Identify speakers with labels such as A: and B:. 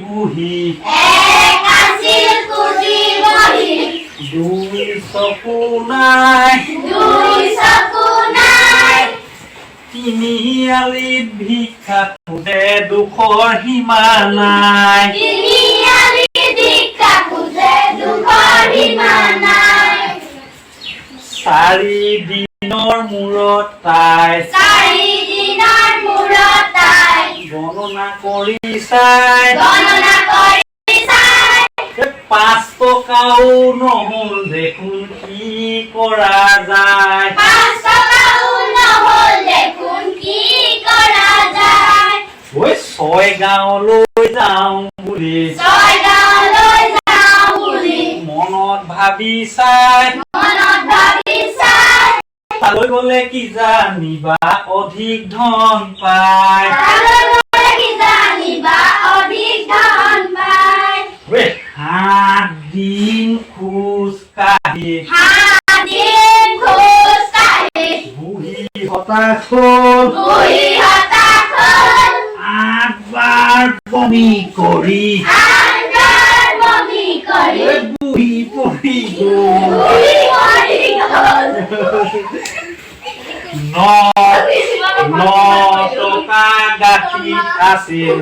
A: বুঢ়ী
B: এক আছিল কুটি বহি
A: দুই চকু নাই তিনিআলিত ভিক্ষা খোজে দুখৰ সীমা নাই চাৰি দিনৰ মূৰত তাই গণনা কৰি চাই 5 টকাও নহ'ল দেখোন কি কৰা যায় ঐ 6 গাঁৱলৈ যাওঁ বুলি মনত ভাবি চাই তালৈ গ'লে কি জানিবা অধিক ধন পায় 7 দিন খোজ কাঢ়ি বুঢ়ী হতাশ হ'ল 8 বাৰ বমি কৰি বুঢ়ী পৰি গ'ল 9 টকা গাখীৰ আছিল